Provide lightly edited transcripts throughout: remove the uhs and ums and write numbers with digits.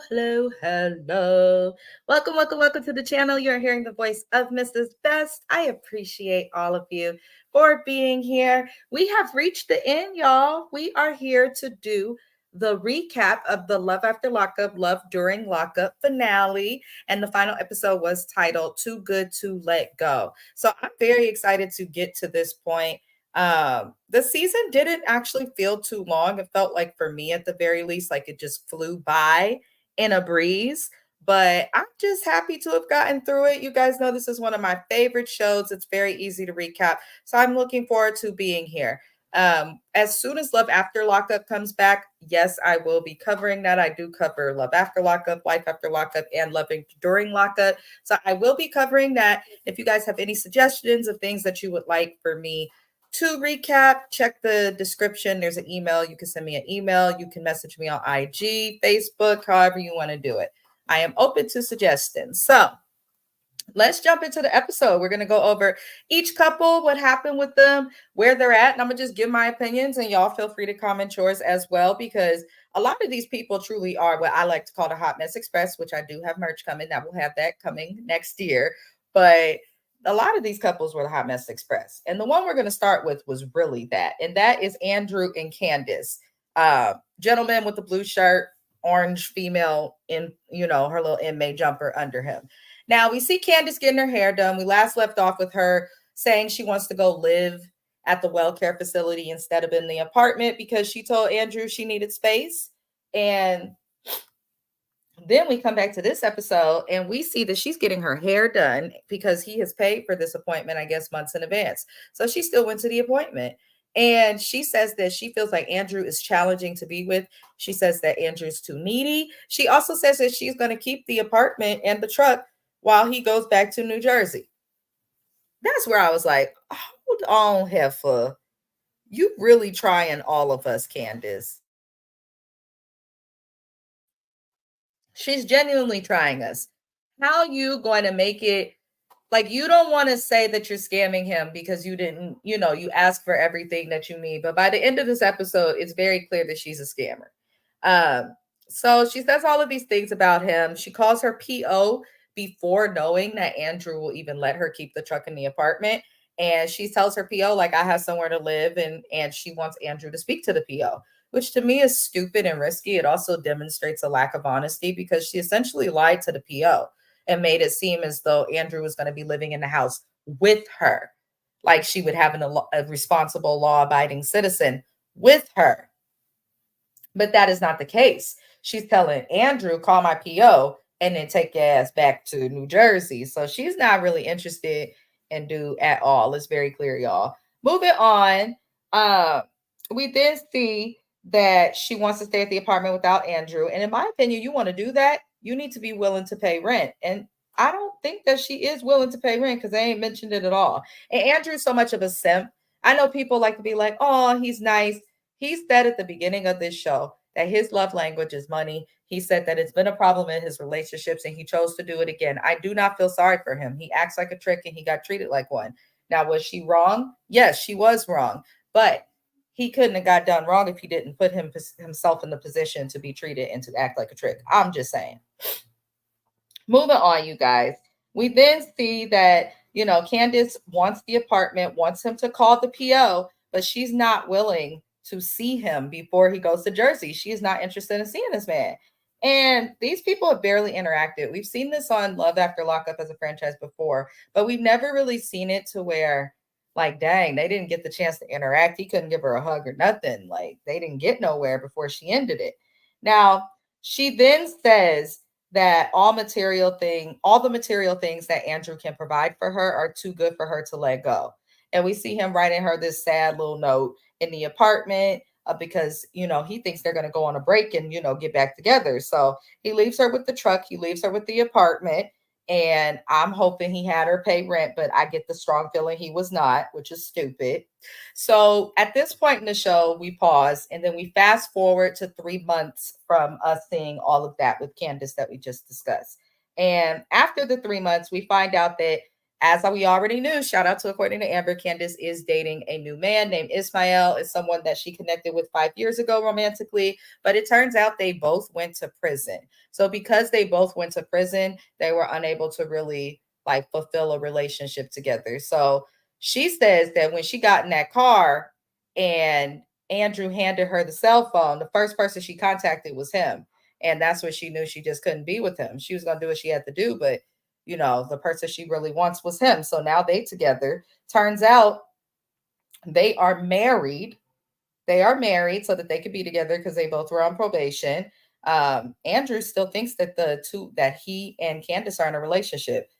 hello. Welcome to the channel. You're hearing the voice of Mrs. Best. I appreciate all of you for being here. We have reached the end, y'all. We are here to do the recap of the Love After Lockup, Love During Lockup finale. And the final episode was titled Too Good to Let Go. So I'm very excited to get to this point. The season didn't actually feel too long. It felt like, for me at the very least, like it just flew by in a breeze. But I'm just happy to have gotten through it. You guys know this is one of my favorite shows. It's very easy to recap. So I'm looking forward to being here. As soon as Love After Lockup comes back, yes, I will be covering that. I do cover Love After Lockup, Life After Lockup, and Loving During Lockup. So I will be covering that. If you guys have any suggestions of things that you would like for me to recap, check the description. There's an email. You can send me an email. You can message me on IG, Facebook, however you want to do it. I am open to suggestions. So let's jump into the episode. We're going to go over each couple, what happened with them, where they're at. And I'm going to just give my opinions, and y'all feel free to comment yours as well, because a lot of these people truly are what I like to call the Hot Mess Express, which I do have merch coming. That will have that coming next year. But a lot of these couples were the Hot Mess Express. And the one we're going to start with was really that. And that is Andrew and Candace. Gentleman with the blue shirt, orange female in, her little inmate jumper under him. Now we see Candace getting her hair done. We last left off with her saying she wants to go live at the well care facility instead of in the apartment because she told Andrew she needed space. And then we come back to this episode and we see that she's getting her hair done because he has paid for this appointment, I guess, months in advance. So she still went to the appointment. And she says that she feels like Andrew is challenging to be with. She says that Andrew's too needy. She also says that she's going to keep the apartment and the truck while he goes back to New Jersey. That's where I was like, hold on, heifer. You really trying all of us, Candace. She's genuinely trying us. How you going to make it like you don't want to say that you're scamming him because you didn't, you ask for everything that you need. But by the end of this episode, it's very clear that she's a scammer. So she says all of these things about him. She calls her PO before knowing that Andrew will even let her keep the truck in the apartment. And she tells her PO, like, I have somewhere to live. And she wants Andrew to speak to the PO, which to me is stupid and risky. It also demonstrates a lack of honesty because she essentially lied to the PO and made it seem as though Andrew was going to be living in the house with her, like she would have a responsible, law-abiding citizen with her. But that is not the case. She's telling Andrew, call my PO, and then take your ass back to New Jersey. So she's not really interested in do at all. It's very clear, y'all. Moving on, we then see that she wants to stay at the apartment without Andrew. And in my opinion, you want to do that, you need to be willing to pay rent. And I don't think that she is willing to pay rent because they ain't mentioned it at all. And Andrew's so much of a simp. I know people like to be like, oh, he's nice. He said at the beginning of this show that his love language is money. He said that it's been a problem in his relationships and he chose to do it again. I do not feel sorry for him. He acts like a trick and he got treated like one. Now, was she wrong? Yes, she was wrong. But he couldn't have got done wrong if he didn't put himself in the position to be treated and to act like a trick. I'm just saying. Moving on, you guys. We then see that, Candace wants the apartment, wants him to call the PO, but she's not willing to see him before he goes to Jersey. She's not interested in seeing this man. And these people have barely interacted. We've seen this on Love After Lockup as a franchise before, but we've never really seen it to where, like, dang, they didn't get the chance to interact. He couldn't give her a hug or nothing. Like, they didn't get nowhere before she ended it. Now, she then says that all the material things that Andrew can provide for her are too good for her to let go. And we see him writing her this sad little note in the apartment because, he thinks they're going to go on a break and, get back together. So he leaves her with the truck. He leaves her with the apartment. And I'm hoping he had her pay rent, but I get the strong feeling he was not, which is stupid. So at this point in the show, we pause and then we fast forward to 3 months from us seeing all of that with Candace that we just discussed. And after the 3 months, we find out that As we already knew, shout out to according to Amber, Candace is dating a new man named Ismael. Is someone that she connected with 5 years ago romantically, but it turns out they both went to prison. So because they both went to prison, they were unable to really like fulfill a relationship together. So she says that when she got in that car and Andrew handed her the cell phone, the first person she contacted was him. And that's when she knew she just couldn't be with him. She was going to do what she had to do, but the person she really wants was him. So now they together. Turns out they are married. They are married so that they could be together because they both were on probation. Andrew still thinks that he and Candace are in a relationship.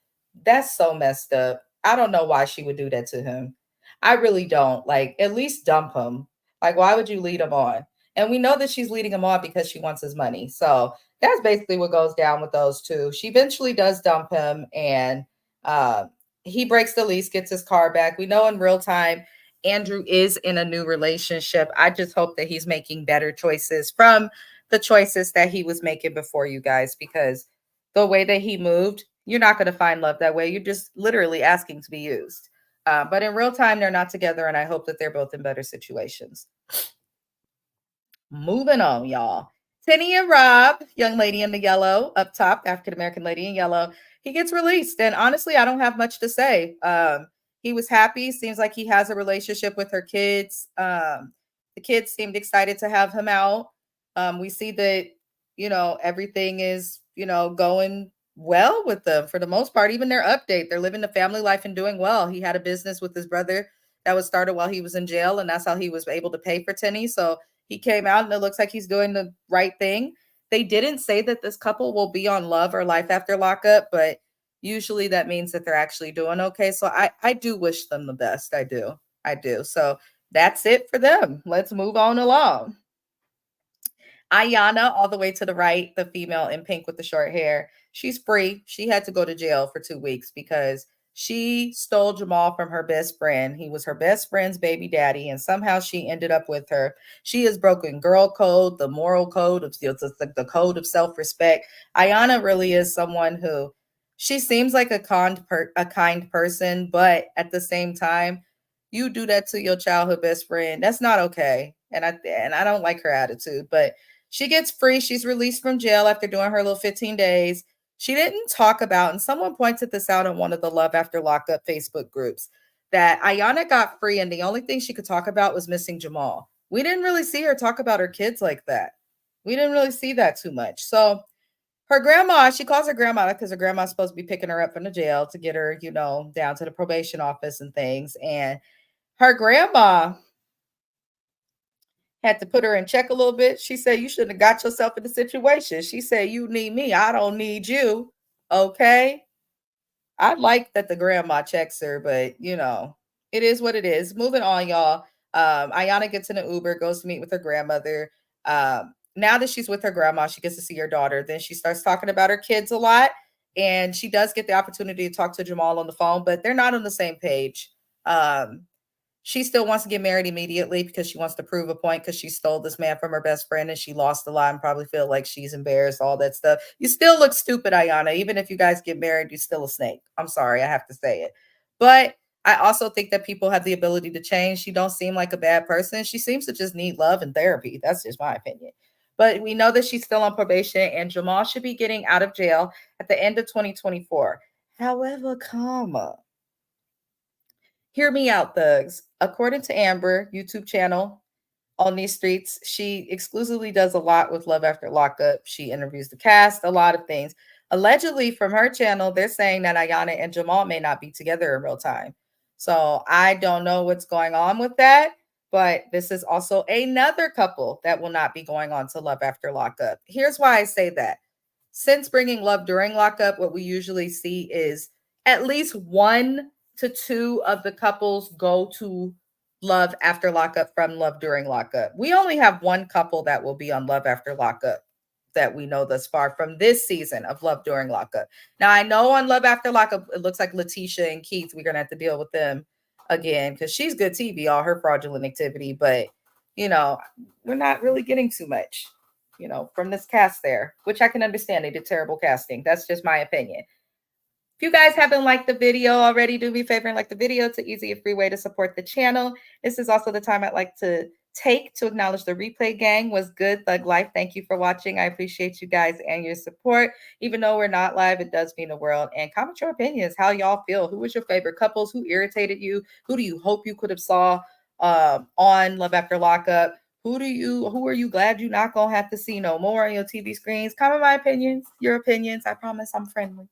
That's so messed up. I don't know why she would do that to him. I really don't. Like, at least dump him. Like, why would you lead him on? And we know that she's leading him on because she wants his money. So that's basically what goes down with those two. She eventually does dump him, and uh, he breaks the lease, gets his car back. We know in real time Andrew is in a new relationship. I just hope that he's making better choices from the choices that he was making before, you guys, because the way that he moved, you're not going to find love that way. You're just literally asking to be used. But in real time, they're not together, and I hope that they're both in better situations. Moving on, y'all. Tenny and Rob, young lady in the yellow up top, African American lady in yellow, he gets released. And honestly, I don't have much to say. He was happy. Seems like he has a relationship with her kids. The kids seemed excited to have him out. We see that, everything is, going well with them for the most part. Even their update, they're living the family life and doing well. He had a business with his brother that was started while he was in jail, and that's how he was able to pay for Tenny. So he came out and it looks like he's doing the right thing. They didn't say that this couple will be on Love or Life After Lockup, but usually that means that they're actually doing okay. So I do wish them the best. I do. I do. So that's it for them. Let's move on along. Ayana, all the way to the right, the female in pink with the short hair. She's free. She had to go to jail for 2 weeks because she stole Jamal from her best friend. He was her best friend's baby daddy, and somehow she ended up with her. She has broken girl code, the moral code of the code of self-respect. Ayana really is someone who she seems like a kind person, but at the same time, you do that to your childhood best friend. That's not okay. And I don't like her attitude, but she gets free. She's released from jail after doing her little 15 days. She didn't talk about, and someone pointed this out on one of the Love After Lockup Facebook groups, that Ayana got free and the only thing she could talk about was missing Jamal. We didn't really see her talk about her kids like that. We didn't really see that too much. So her grandma, she calls her grandma because her grandma's supposed to be picking her up from the jail to get her, down to the probation office and things. And her grandma had to put her in check a little bit. She said, "You shouldn't have got yourself in the situation." She said, "You need me. I don't need you." Okay. I like that the grandma checks her, but it is what it is. Moving on, y'all. Ayana gets in an Uber, goes to meet with her grandmother. Now that she's with her grandma, she gets to see her daughter. Then she starts talking about her kids a lot. And she does get the opportunity to talk to Jamal on the phone, but they're not on the same page. Um, she still wants to get married immediately because she wants to prove a point because she stole this man from her best friend and she lost a lot and probably feel like she's embarrassed, all that stuff. You still look stupid, Ayana. Even if you guys get married, you're still a snake. I'm sorry, I have to say it. But I also think that people have the ability to change. She don't seem like a bad person. She seems to just need love and therapy. That's just my opinion. But we know that she's still on probation and Jamal should be getting out of jail at the end of 2024. However, hear me out, thugs. According to Amber, YouTube channel on these streets, she exclusively does a lot with Love After Lockup. She interviews the cast, a lot of things. Allegedly, from her channel, they're saying that Ayana and Jamal may not be together in real time. So I don't know what's going on with that, but this is also another couple that will not be going on to Love After Lockup. Here's why I say that. Since bringing Love During Lockup, what we usually see is at least 1 to 2 of the couples go to Love After Lockup from Love During Lockup. We only have one couple that will be on Love After Lockup that we know thus far from this season of Love During Lockup. Now, I know on Love After Lockup, it looks like Letitia and Keith, we're going to have to deal with them again because she's good TV, all her fraudulent activity. But, we're not really getting too much, from this cast there, which I can understand. They did terrible casting. That's just my opinion. If you guys haven't liked the video already, do me a favor and like the video. It's an easy and free way to support the channel. This is also the time I'd like to take to acknowledge the replay gang. Was good, Thug Life. Thank you for watching. I appreciate you guys and your support. Even though we're not live, it does mean the world. And comment your opinions, how y'all feel. Who was your favorite couples? Who irritated you? Who do you hope you could have saw on Love After Lockup? Who are you glad you're not gonna have to see no more on your TV screens? Comment my opinions, your opinions. I promise I'm friendly.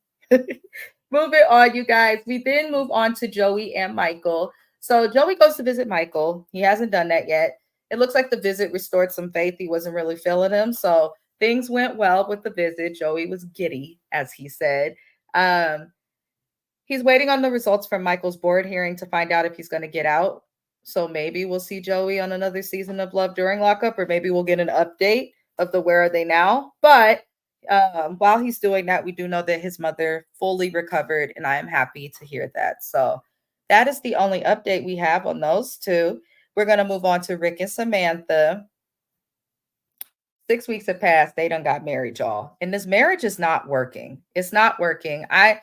Moving on, you guys. We then move on to Joey and Michael. So Joey goes to visit Michael. He hasn't done that yet. It looks like the visit restored some faith. He wasn't really feeling him. So things went well with the visit. Joey was giddy, as he said. Um, he's waiting on the results from Michael's board hearing to find out if he's going to get out. So maybe we'll see Joey on another season of Love during lockup, or maybe we'll get an update of the Where Are They Now. But while he's doing that, we do know that his mother fully recovered, and I am happy to hear that. So that is the only update we have on those two. We're going to move on to Rick and Samantha. 6 weeks have passed. They done got married, y'all. And this marriage is not working. It's not working. I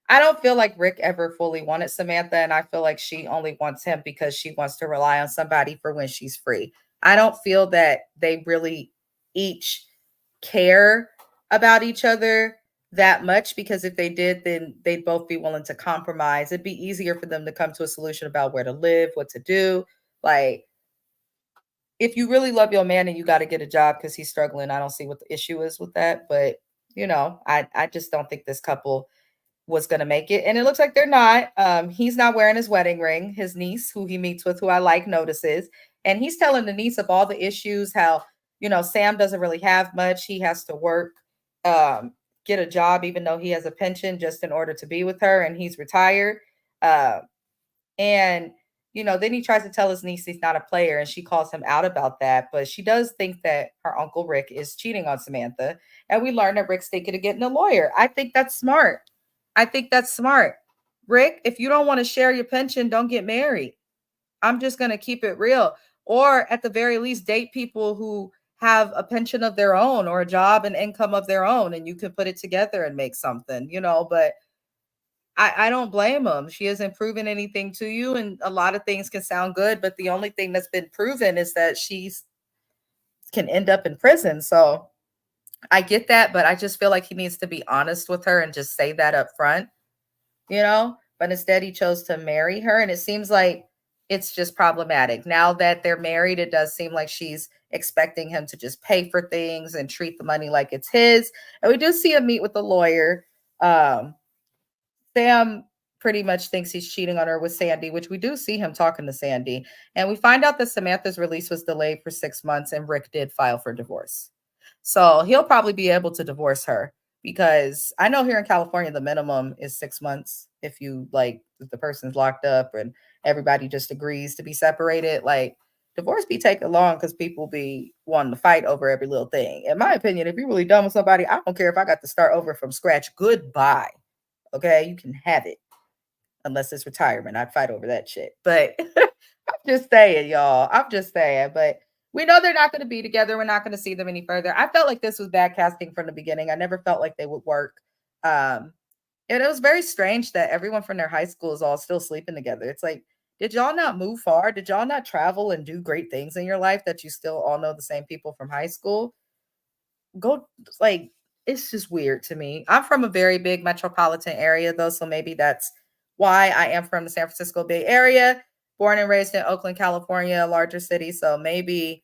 don't feel like Rick ever fully wanted Samantha, and I feel like she only wants him because she wants to rely on somebody for when she's free. I don't feel that they really each care about each other that much, because if they did, then they'd both be willing to compromise. It'd be easier for them to come to a solution about where to live, what to do. Like, if you really love your man and you got to get a job because he's struggling, I don't see what the issue is with that. But I just don't think this couple was going to make it, and it looks like they're not. He's not wearing his wedding ring. His niece, who he meets with, who I like, notices, and he's telling the niece of all the issues. How Sam doesn't really have much. He has to work, get a job, even though he has a pension, just in order to be with her, and he's retired. Uh, and then he tries to tell his niece he's not a player, and she calls him out about that. But she does think that her uncle Rick is cheating on Samantha, and we learn that Rick's thinking of getting a lawyer. I think that's smart. I think that's smart. Rick, if you don't want to share your pension, don't get married. I'm just going to keep it real. Or at the very least, date people who have a pension of their own or a job and income of their own, and you can put it together and make something. But I don't blame them. She hasn't proven anything to you, and a lot of things can sound good, but the only thing that's been proven is that she's can end up in prison. So I get that, but I just feel like he needs to be honest with her and just say that up front, But instead, he chose to marry her, and it seems like it's just problematic. Now that they're married, it does seem like she's expecting him to just pay for things and treat the money like it's his. And we do see him meet with the lawyer. Sam pretty much thinks he's cheating on her with Sandy, which we do see him talking to Sandy. And we find out that Samantha's release was delayed for 6 months, and Rick did file for divorce. So he'll probably be able to divorce her, because I know here in California, the minimum is 6 months. If if the person's locked up and everybody just agrees to be separated, like, divorce be taking long because people be wanting to fight over every little thing. In my opinion, if you're really done with somebody, I don't care if I got to start over from scratch. Goodbye. Okay, you can have it, unless it's retirement. I'd fight over that shit. But I'm just saying, y'all. I'm just saying. But we know they're not going to be together. We're not going to see them any further. I felt like this was bad casting from the beginning. I never felt like they would work. And it was very strange that everyone from their high school is all still sleeping together. It's like, did y'all not move far? Did y'all not travel and do great things in your life that you still all know the same people from high school? Go, like, it's just weird to me. I'm from a very big metropolitan area though, so maybe that's why. I am from the San Francisco Bay Area, born and raised in Oakland, California, a larger city, so maybe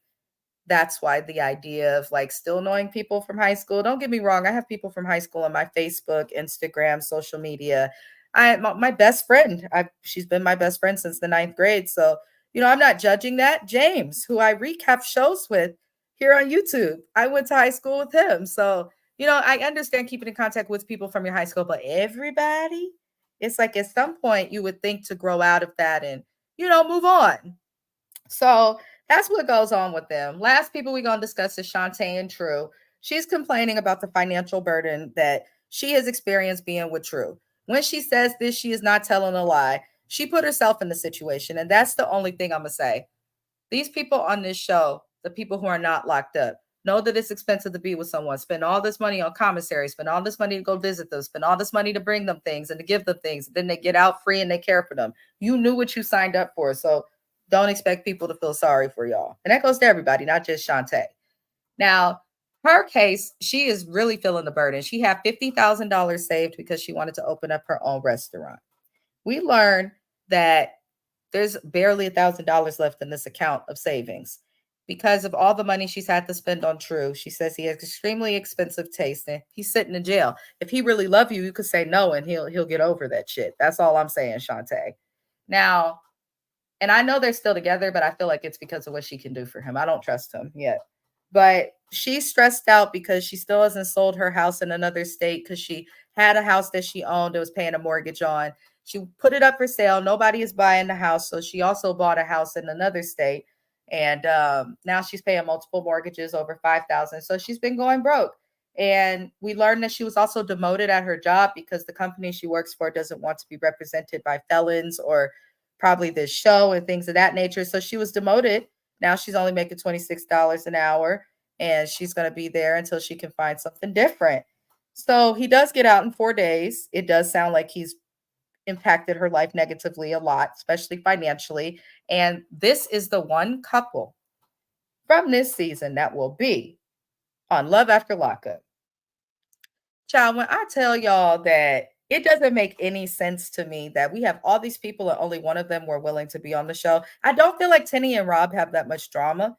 that's why the idea of like still knowing people from high school. Don't get me wrong, I have people from high school on my Facebook, Instagram, social media. My best friend, she's been my best friend since the ninth grade. So, I'm not judging that. James, who I recap shows with here on YouTube, I went to high school with him. So, I understand keeping in contact with people from your high school, but everybody, it's like at some point you would think to grow out of that and, move on. So that's what goes on with them. Last people we're going to discuss is Shantae and True. She's complaining about the financial burden that she has experienced being with True. When she says this, she is not telling a lie. She put herself in the situation, and that's the only thing I'm going to say. These people on this show, the people who are not locked up, Know that it's expensive to be with someone. Spend all this money on commissary. Spend all this money to go visit them. Spend all this money to bring them things and to give them things. Then they get out free and they care for them. You knew what you signed up for. So don't expect people to feel sorry for y'all. And that goes to everybody, not just Shantae. Now, her case, she is really feeling the burden. She had $50,000 saved because she wanted to open up her own restaurant. We learned that there's barely $1,000 left in this account of savings because of all the money she's had to spend on True. She says he has extremely expensive taste and he's sitting in jail. If he really loved you, you could say no and he'll get over that shit. That's all I'm saying, Shantae. Now, and I know they're still together, but I feel like it's because of what she can do for him. I don't trust him yet. But she's stressed out because she still hasn't sold her house in another state because she had a house that she owned and was paying a mortgage on. She put it up for sale. Nobody is buying the house. So she also bought a house in another state. And now she's paying multiple mortgages over $5,000. So she's been going broke. And we learned that she was also demoted at her job because the company she works for doesn't want to be represented by felons or probably this show and things of that nature. So she was demoted. Now she's only making $26 an hour and she's going to be there until she can find something different. So he does get out in 4 days. It does sound like he's impacted her life negatively a lot, especially financially. And this is the one couple from this season that will be on Love After Lockup. Child, when I tell y'all that it doesn't make any sense to me that we have all these people and only one of them were willing to be on the show. I don't feel like Tenny and Rob have that much drama,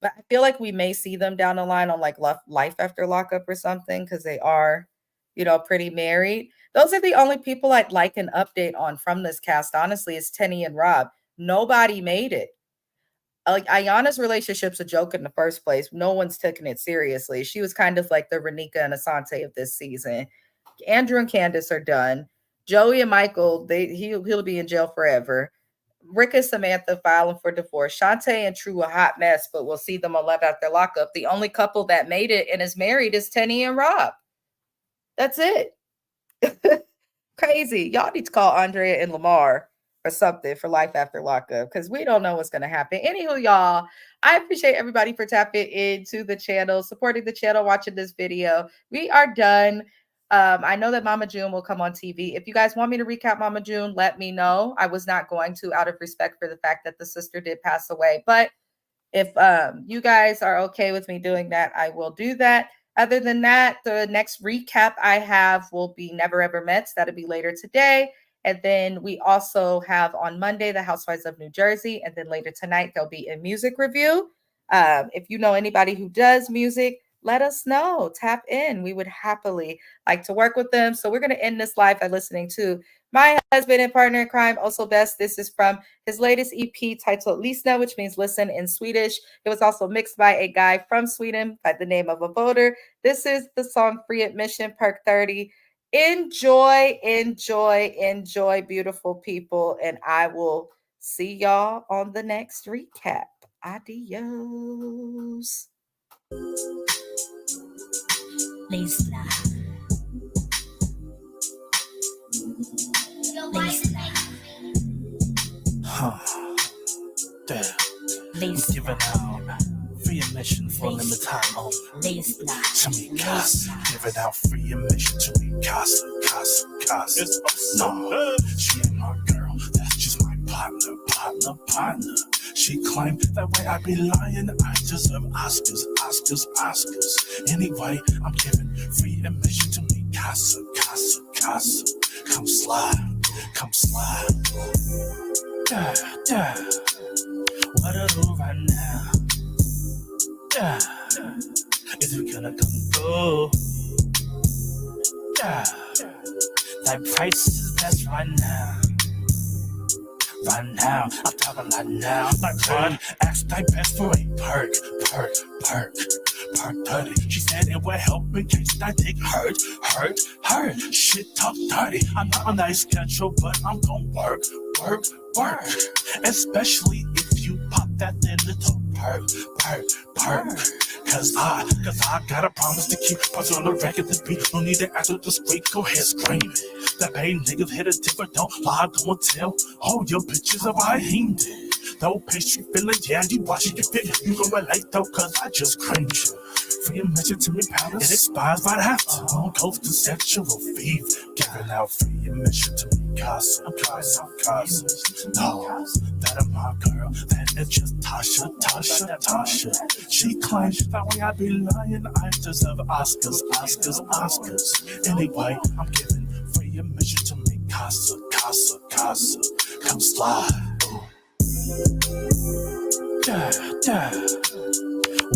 but I feel like we may see them down the line on like Life After Lockup or something because they are, pretty married. Those are the only people I'd like an update on from this cast, honestly, is Tenny and Rob. Nobody made it. Like Ayana's relationship's a joke in the first place. No one's taking it seriously. She was kind of like the Renika and Asante of this season. Andrew and Candace are done. Joey and Michael, he'll be in jail forever. Rick and Samantha filing for divorce. Shantae and True a hot mess, but we'll see them 11 after lockup. The only couple that made it and is married is Tenny and Rob. That's it. Crazy. Y'all need to call Andrea and Lamar or something for Life After Lockup because we don't know what's going to happen. Anywho, y'all, I appreciate everybody for tapping into the channel, supporting the channel, watching this video. We are done. I know that Mama June will come on TV. If you guys want me to recap Mama June, let me know. I was not going to out of respect for the fact that the sister did pass away. But if you guys are okay with me doing that, I will do that. Other than that, the next recap I have will be Never Ever Mets. That'll be later today. And then we also have on Monday, The Housewives of New Jersey. And then later tonight, there'll be a music review. If you know anybody who does music, let us know. Tap in. We would happily like to work with them. So we're going to end this live by listening to my husband and partner in crime, Also Best. This is from his latest EP titled Lyssna, which means listen in Swedish. It was also mixed by a guy from Sweden by the name of a voter. This is the song Free Admission, Perk 30. Enjoy, enjoy, enjoy, beautiful people. And I will see y'all on the next recap. Adios. Lyssna. Lyssna. Damn. Lyssna. Giving out free admission for a limited time only. Lyssna. To me, Casa. Giving out free admission to me, Casa. No, she ain't my girl. That's just my partner. She claimed that way I be lying. I deserve Oscars. Anyway, I'm giving free admission to me, Casa. Come slide. Yeah. What I do right now? Yeah. Is we gonna come through? Yeah. That price is best right now. I'm talking right now. Like one, ask thy best for a perk 30. She said it would help in case that dick hurt. Shit talk dirty. I'm not on that schedule, but I'm gonna work. Especially if you pop that little perk. Cause I got a promise to keep. Puzzle on the record to beat. No need to ask with the squeak. Go ahead, scream it. That pain niggas hit a tip, but don't lie, don't tell. Oh, your bitches are behind it. though, pastry feeling dandy, watching you fit. You gon' relate though, cause I just cringe. Free admission to me palace, it expires, but I have to go to sexual fever. Giving out free admission to me casa. No, that ain't my girl, that is just Tasha. She claims that way I be lying, I deserve Oscars. Anyway, I'm giving free admission to me casa. Come slide. Yeah.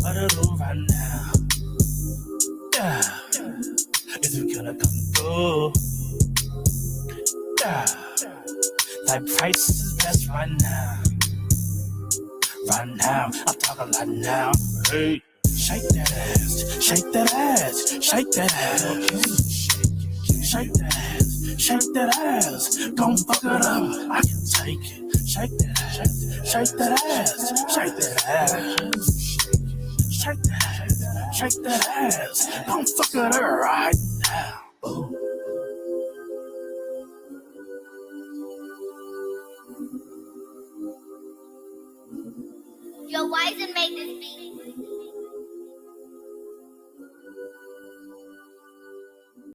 What a move right now. Yeah. Is it gonna come through? Yeah. That price is best right now. I'm talking right now. Hey, shake that ass. Shake that ass. Shake that ass. Don't fuck it up. I can take it. Shake that ass. Shake that ass. Shake that ass. Don't fuck it up right now. Ooh. Yo, Wisen made this beat.